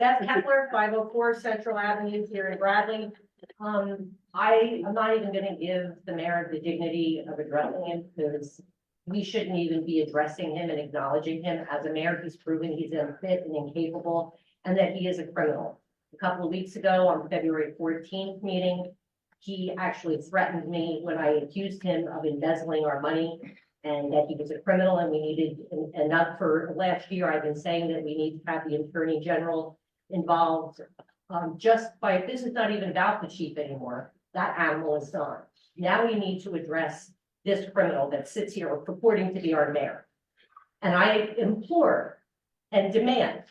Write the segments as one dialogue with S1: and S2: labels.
S1: That's Kepler, 504 Central Avenue here in Bradley. I am not even going to give the mayor the dignity of addressing him because we shouldn't even be addressing him and acknowledging him as a mayor. He's proven he's unfit and incapable and that he is a criminal. A couple of weeks ago on February 14th meeting, he actually threatened me when I accused him of embezzling our money and that he was a criminal and we needed, and not for last year, I've been saying that we need to have the Attorney General involved. This is not even about the chief anymore. That animal is gone. Now we need to address this criminal that sits here purporting to be our mayor. And I implore and demand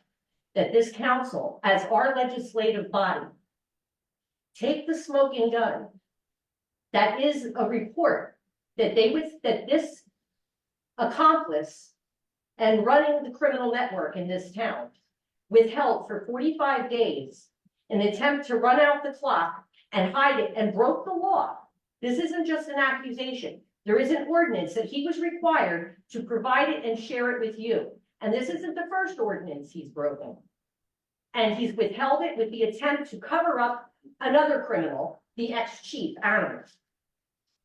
S1: that this council, as our legislative body, take the smoking gun. That is a report that this accomplice and running the criminal network in this town withheld for 45 days in an attempt to run out the clock and hide it and broke the law. This isn't just an accusation. There is an ordinance that he was required to provide it and share it with you. And this isn't the first ordinance he's broken. And he's withheld it with the attempt to cover up another criminal, the ex-chief Adams.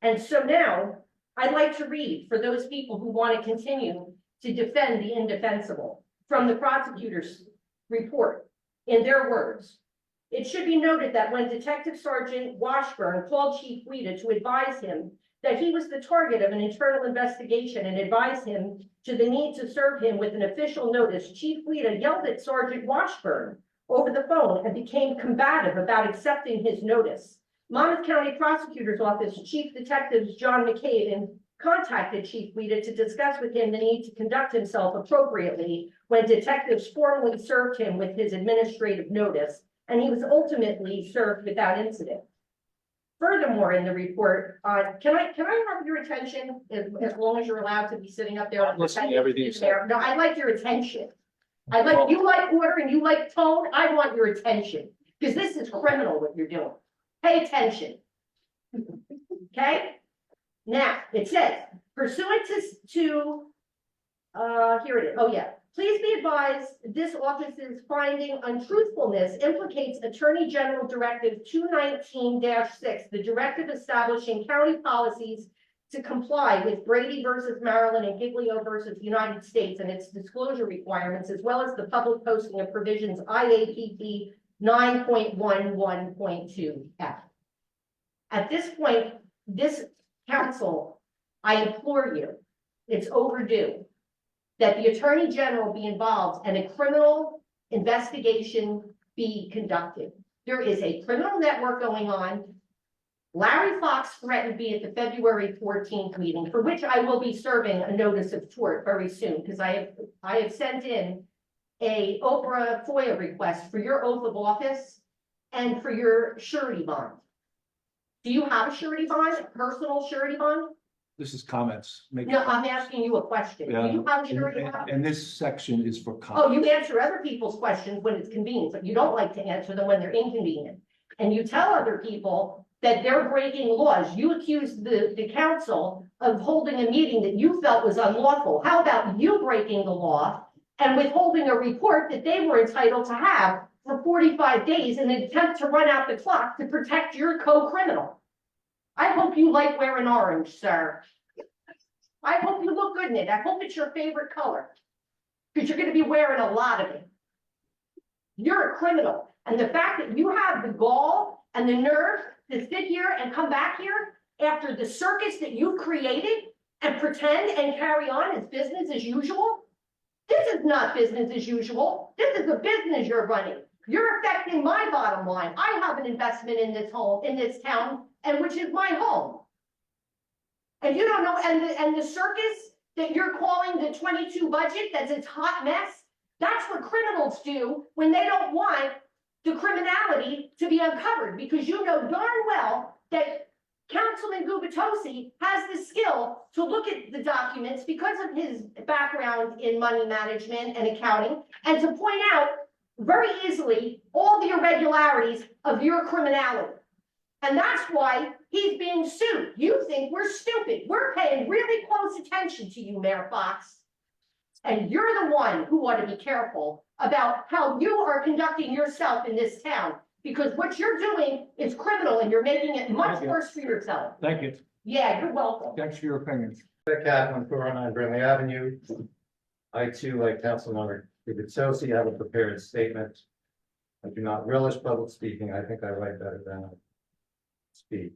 S1: And so now I'd like to read for those people who want to continue to defend the indefensible from the prosecutor's report in their words. It should be noted that when Detective Sergeant Washburn called Chief Guida to advise him that he was the target of an internal investigation and advised him to the need to serve him with an official notice, Chief Guida yelled at Sergeant Washburn over the phone and became combative about accepting his notice. Monmouth County Prosecutor's Office Chief Detectives John McCabe contacted Chief Guida to discuss with him the need to conduct himself appropriately when detectives formally served him with his administrative notice, and he was ultimately served without incident. Furthermore, in the report, can I have your attention as long as you're allowed to be sitting up there?
S2: Listening to everything you say.
S1: No, I like your attention. You like order and you like tone. I want your attention because this is criminal what you're doing. Pay attention. Okay. Now it says, pursuant to here it is. Oh yeah. Please be advised, this office's finding untruthfulness implicates Attorney General Directive 219-6, the directive establishing county policies to comply with Brady versus Maryland and Giglio versus United States and its disclosure requirements, as well as the public posting of provisions IAPP 9.11.2F. At this point, this council, I implore you, it's overdue, that the Attorney General be involved and a criminal investigation be conducted. There is a criminal network going on. Larry Fox threatened me at the February 14th meeting, for which I will be serving a notice of tort very soon, because I have sent in a Oprah FOIA request for your oath of office and for your surety bond. Do you have a surety bond, a personal surety bond?
S2: This is comments.
S1: No, I'm asking you a question.
S2: Yeah.
S1: Do you have a surety bond?
S2: And this section is for
S1: Oh,
S2: comments.
S1: you answer other people's questions when it's convenient, but you don't like to answer them when they're inconvenient. And you tell other people that they're breaking laws. You accuse the council of holding a meeting that you felt was unlawful. How about you breaking the law and withholding a report that they were entitled to have for 45 days in an attempt to run out the clock to protect your co-criminal? I hope you like wearing orange, sir. I hope you look good in it. I hope it's your favorite color because you're going to be wearing a lot of it. You're a criminal. And the fact that you have the gall and the nerve to sit here and come back here after the circus that you've created and pretend and carry on as business as usual. This is not business as usual. This is a business you're running. You're affecting my bottom line. I have an investment in this home, in this town, and which is my home. And you don't know, and the circus that you're calling the 22 budget, that's a hot mess, that's what criminals do when they don't want the criminality to be uncovered, because you know darn well that Councilman Gubitosi has the skill to look at the documents because of his background in money management and accounting, and to point out very easily all the irregularities of your criminality. And that's why he's being sued. You think we're stupid. We're paying really close attention to you, Mayor Fox. And you're the one who ought to be careful about how you are conducting yourself in this town. Because what you're doing is criminal and you're making it much
S2: Thank you.
S1: worse for yourself.
S2: Thank you.
S1: Yeah, you're welcome.
S2: Thanks for your opinion.
S3: Kaplan, 409 Brinley Avenue. I too, like Councilmember Guzzosi, have a prepared statement. I do not relish public speaking. I think I write better than I speak.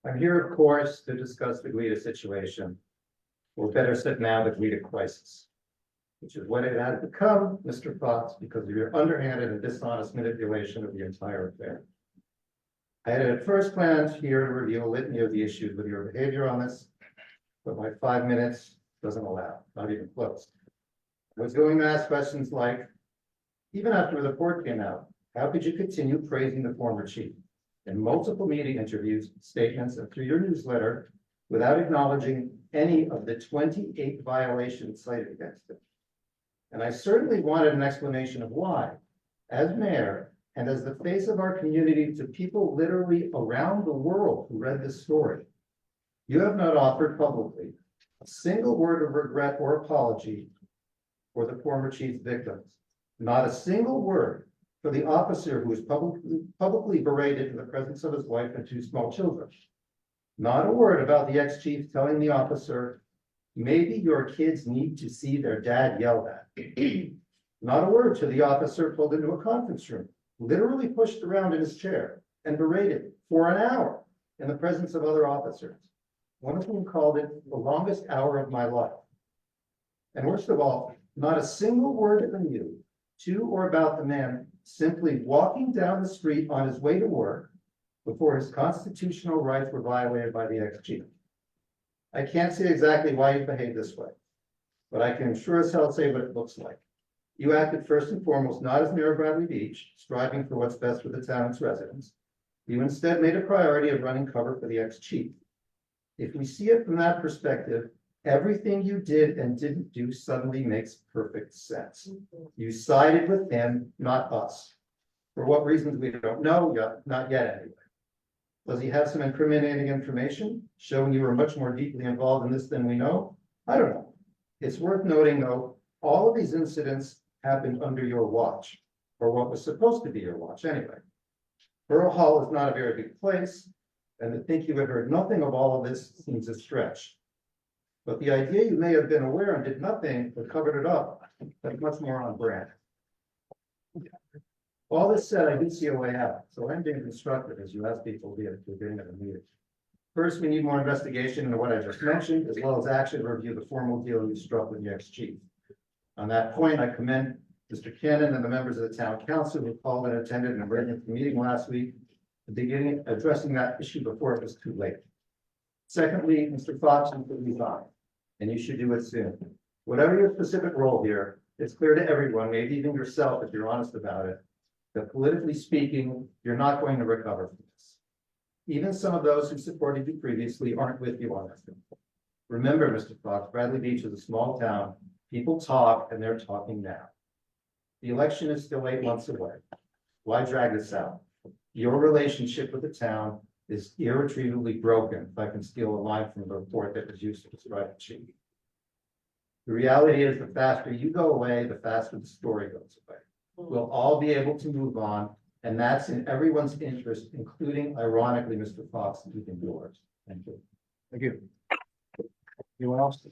S3: I'm here, of course, to discuss the Glida situation, or better said now, the Glida crisis, which is what it has become, Mr. Fox, because of your underhanded and dishonest manipulation of the entire affair. I had at first planned here to review a litany of the issues with your behavior on this, but my 5 minutes doesn't allow, not even close. I was going to ask questions like, even after the report came out, how could you continue praising the former chief in multiple media interviews, statements, and through your newsletter without acknowledging any of the 28 violations cited against him? And I certainly wanted an explanation of why, as mayor and as the face of our community to people literally around the world who read this story, you have not offered publicly a single word of regret or apology for the former chief's victims. Not a single word for the officer who was publicly berated in the presence of his wife and 2 small children. Not a word about the ex-chief telling the officer, maybe your kids need to see their dad yelled at. Not a word to the officer pulled into a conference room, literally pushed around in his chair and berated for an hour in the presence of other officers. One of whom called it the longest hour of my life. And worst of all, not a single word from you to or about the man simply walking down the street on his way to work before his constitutional rights were violated by the ex-chief. I can't say exactly why you behaved this way, but I can sure as hell say what it looks like. You acted first and foremost not as Mayor of Bradley Beach, striving for what's best for the town and its residents. You instead made a priority of running cover for the ex-chief. If we see it from that perspective, everything you did and didn't do suddenly makes perfect sense. You sided with him, not us. For what reasons we don't know, not yet anyway. Does he have some incriminating information showing you were much more deeply involved in this than we know? I don't know. It's worth noting though, all of these incidents happened under your watch, or what was supposed to be your watch anyway. Borough Hall is not a very big place, and to think you had heard nothing of all of this seems a stretch. But the idea you may have been aware and did nothing but covered it up, that's much more on brand. All this said, I do see a way out, so I'm being constructive as you ask people to be at the beginning of the meeting. First, we need more investigation into what I just mentioned, as well as action to review the formal deal you struck with the ex-chief. On that point, I commend Mr. Cannon and the members of the town council who called and attended an emergency meeting last week, beginning addressing that issue before it was too late. Secondly, Mr. Fox, you should resign, and you should do it soon. Whatever your specific role here, it's clear to everyone, maybe even yourself if you're honest about it, that politically speaking, you're not going to recover from this. Even some of those who supported you previously aren't with you on this. Remember, Mr. Fox, Bradley Beach is a small town. People talk and they're talking now. The election is still 8 months away. Why drag this out? Your relationship with the town is irretrievably broken, if I can steal a line from the report that was used to describe the chief. The reality is the faster you go away, the faster the story goes away. We'll all be able to move on, and that's in everyone's interest, including, ironically, Mr. Fox, even yours. Thank you.
S2: Thank you. Anyone else?